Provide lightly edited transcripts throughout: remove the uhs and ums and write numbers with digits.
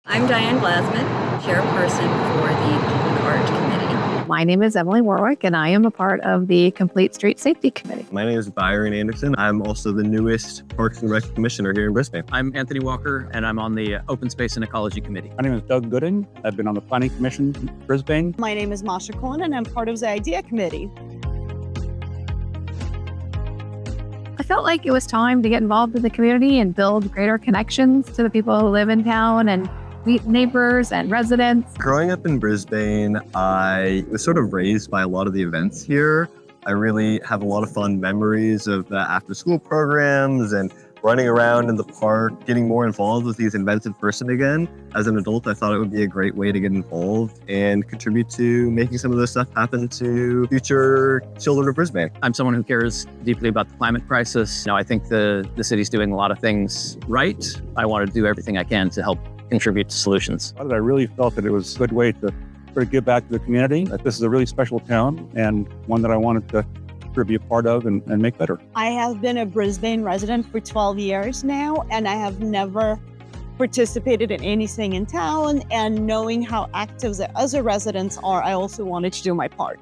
I'm Diane Glasman, chairperson for the Public Art Committee. My name is Emily Warwick, and I am a part of the Complete Street Safety Committee. My name is Byron Anderson. I'm also the newest Parks and Rec Commissioner here in Brisbane. I'm Anthony Walker, and I'm on the Open Space and Ecology Committee. My name is Doug Gooding. I've been on the Planning Commission in Brisbane. My name is Masha Cohen, and I'm part of the Idea Committee. I felt like it was time to get involved in the community and build greater connections to the people who live in town and meet neighbors and residents. Growing up in Brisbane, I was sort of raised by a lot of the events here. I really have a lot of fun memories of the after-school programs and running around in the park, getting more involved with these events in person again. As an adult, I thought it would be a great way to get involved and contribute to making some of this stuff happen to future children of Brisbane. I'm someone who cares deeply about the climate crisis. I think the city's doing a lot of things right. I want to do everything I can to help contribute to solutions. I really felt that it was a good way to sort of give back to the community, that this is a really special town and one that I wanted to be a part of and make better. I have been a Brisbane resident for 12 years now, and I have never participated in anything in town. And knowing how active the other residents are, I also wanted to do my part.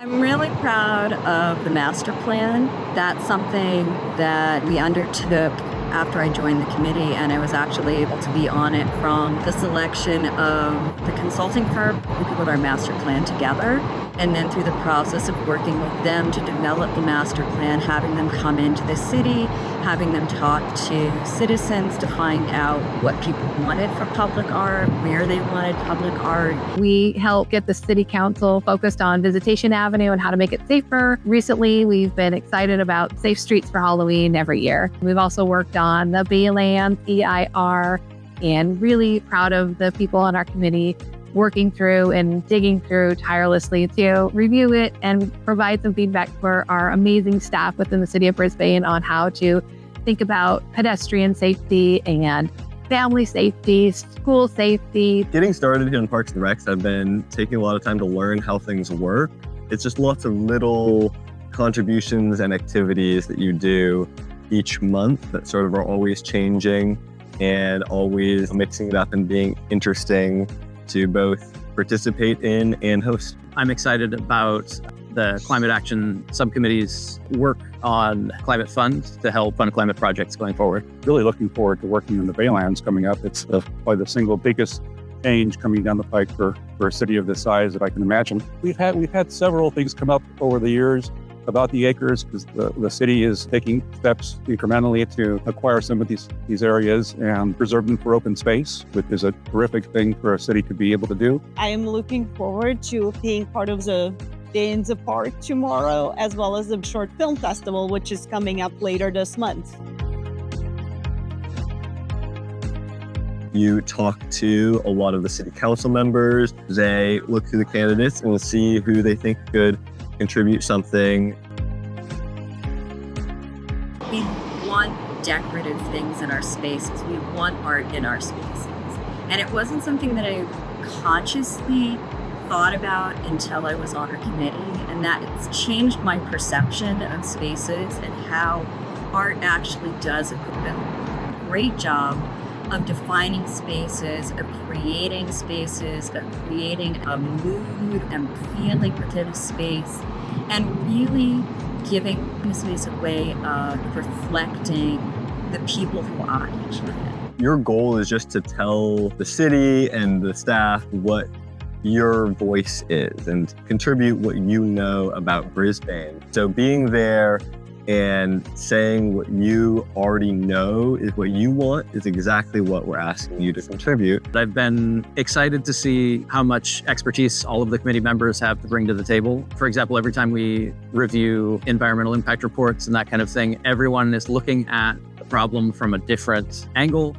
I'm really proud of the master plan. That's something that we undertook after I joined the committee, and I was actually able to be on it from the selection of the consulting firm who put our master plan together, and then through the process of working with them to develop the master plan, having them come into the city, having them talk to citizens to find out what people wanted for public art, where they wanted public art. We help get the city council focused on Visitation Avenue and how to make it safer. Recently, we've been excited about safe streets for Halloween every year. We've also worked on the Bayland EIR, and really proud of the people on our committee working through and digging through tirelessly to review it and provide some feedback for our amazing staff within the city of Brisbane on how to think about pedestrian safety and family safety, school safety. Getting started here in Parks and Recs, I've been taking a lot of time to learn how things work. It's just lots of little contributions and activities that you do each month that sort of are always changing and always mixing it up and being interesting to both participate in and host. I'm excited about the Climate Action Subcommittee's work on climate funds to help fund climate projects going forward. Really looking forward to working in the Baylands coming up. It's probably the single biggest change coming down the pike for a city of this size that I can imagine. We've had several things come up over the years about the acres, because the city is taking steps incrementally to acquire some of these areas and preserve them for open space, which is a terrific thing for a city to be able to do. I am looking forward to being part of the Day in the Park tomorrow, as well as the Short Film Festival, which is coming up later this month. You talk to a lot of the city council members. They look through the candidates and see who they think could contribute something. We want decorative things in our spaces. We want art in our spaces. And it wasn't something that I consciously thought about until I was on our committee, and that it's changed my perception of spaces and how art actually does a great job of defining spaces, of creating spaces, of creating a mood and feeling within a space, and really giving the space a way of reflecting the people who occupy it. Your goal is just to tell the city and the staff what your voice is and contribute what you know about Brisbane. So being there and saying what you already know is what you want is exactly what we're asking you to contribute. I've been excited to see how much expertise all of the committee members have to bring to the table. For example, every time we review environmental impact reports and that kind of thing, everyone is looking at the problem from a different angle.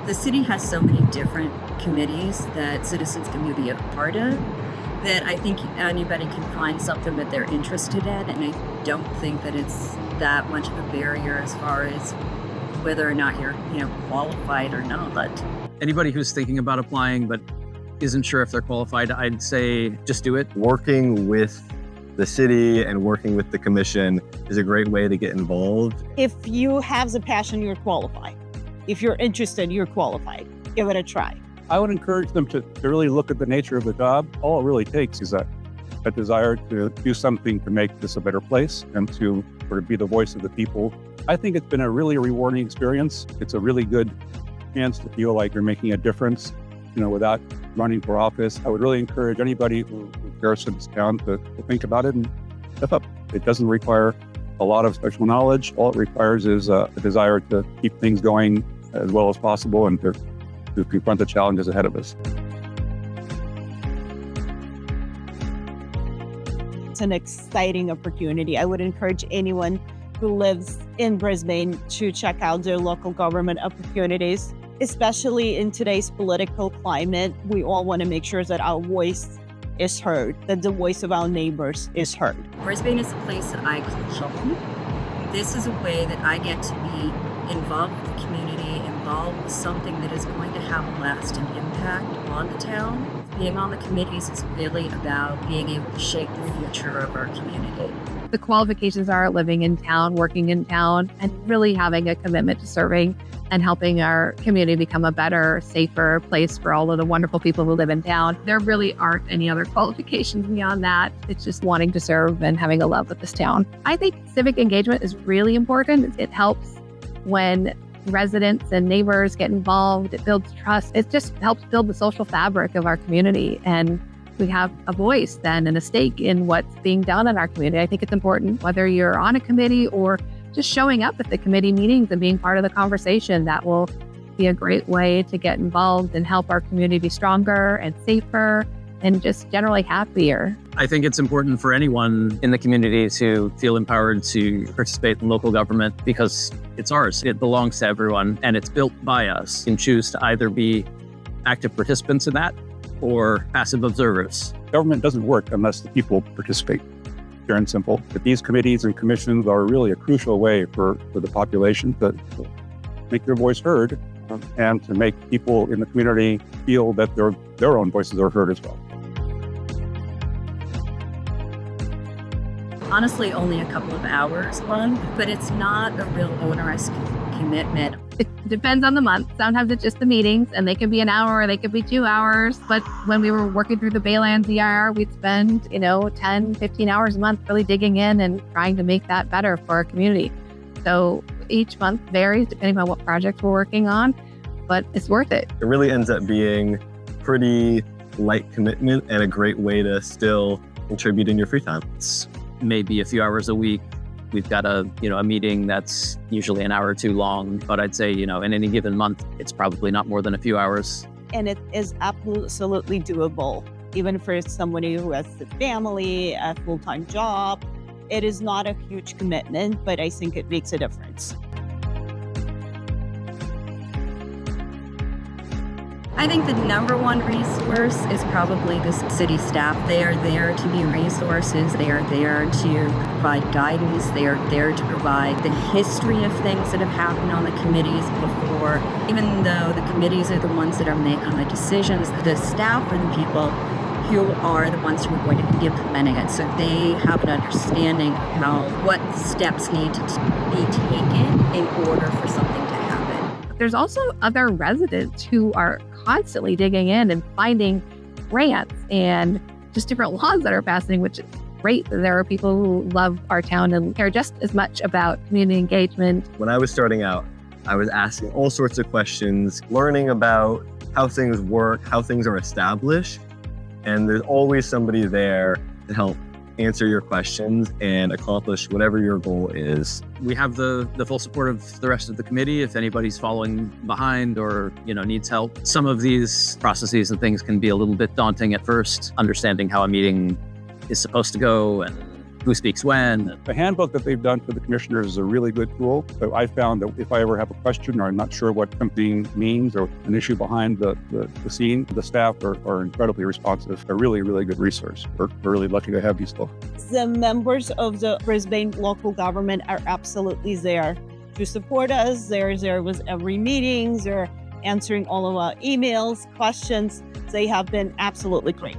The city has so many different committees that citizens can be a part of that I think anybody can find something that they're interested in, and I don't think that it's that much of a barrier as far as whether or not you're qualified or not. Anybody who's thinking about applying but isn't sure if they're qualified, I'd say just do it. Working with the city and working with the commission is a great way to get involved. If you have the passion, you're qualified. If you're interested, you're qualified. Give it a try. I would encourage them to really look at the nature of the job. All it really takes is a desire to do something to make this a better place and to sort of be the voice of the people. I think it's been a really rewarding experience. It's a really good chance to feel like you're making a difference, without running for office. I would really encourage anybody who cares for this town to think about it and step up. It doesn't require a lot of special knowledge. All it requires is a desire to keep things going as well as possible and to confront the challenges ahead of us. It's an exciting opportunity. I would encourage anyone who lives in Brisbane to check out their local government opportunities, especially in today's political climate. We all want to make sure that our voice is heard, that the voice of our neighbors is heard. Brisbane is a place that I call home. This is a way that I get to be involved with the community, involved with something that is going to have a lasting impact on the town. Being on the committees is really about being able to shape the future of our community. The qualifications are living in town, working in town, and really having a commitment to serving and helping our community become a better, safer place for all of the wonderful people who live in town. There really aren't any other qualifications beyond that. It's just wanting to serve and having a love of this town. I think civic engagement is really important. It helps when residents and neighbors get involved. It builds trust. It just helps build the social fabric of our community. And we have a voice then and a stake in what's being done in our community. I think it's important whether you're on a committee or just showing up at the committee meetings and being part of the conversation. That will be a great way to get involved and help our community be stronger and safer and just generally happier. I think it's important for anyone in the community to feel empowered to participate in local government because it's ours. It belongs to everyone and it's built by us. You can choose to either be active participants in that or passive observers. Government doesn't work unless the people participate. Pure and simple. But these committees and commissions are really a crucial way for the population to make their voice heard and to make people in the community feel that their own voices are heard as well. Honestly, only a couple of hours long, but it's not a real onerous commitment. It depends on the month. Sometimes it's just the meetings and they can be an hour or they could be 2 hours. But when we were working through the Baylands EIR, we'd spend, 10, 15 hours a month really digging in and trying to make that better for our community. So each month varies depending on what projects we're working on, but it's worth it. It really ends up being pretty light commitment and a great way to still contribute in your free time. It's maybe a few hours a week. We've got a meeting that's usually an hour or two long, but I'd say, in any given month, it's probably not more than a few hours. And it is absolutely doable, even for somebody who has a family, a full-time job. It is not a huge commitment, but I think it makes a difference. I think the number one resource is probably the city staff. They are there to be resources. They are there to provide guidance. They are there to provide the history of things that have happened on the committees before. Even though the committees are the ones that are making the decisions, the staff are the people who are the ones who are going to be implementing it. So they have an understanding of what steps need to be taken in order for something to happen. There's also other residents who are constantly digging in and finding grants and just different laws that are passing, which is great. There are people who love our town and care just as much about community engagement. When I was starting out, I was asking all sorts of questions, learning about how things work, how things are established. And there's always somebody there to help answer your questions and accomplish whatever your goal is. We have the full support of the rest of the committee if anybody's following behind or needs help. Some of these processes and things can be a little bit daunting at first, understanding how a meeting is supposed to go and who speaks when. The handbook that they've done for the commissioners is a really good tool. So I found that if I ever have a question or I'm not sure what something means or an issue behind the scene, the staff are incredibly responsive. They're really, really good resource. We're really lucky to have these folks. The members of the Brisbane local government are absolutely there to support us. They're there with every meeting. They're answering all of our emails, questions. They have been absolutely great.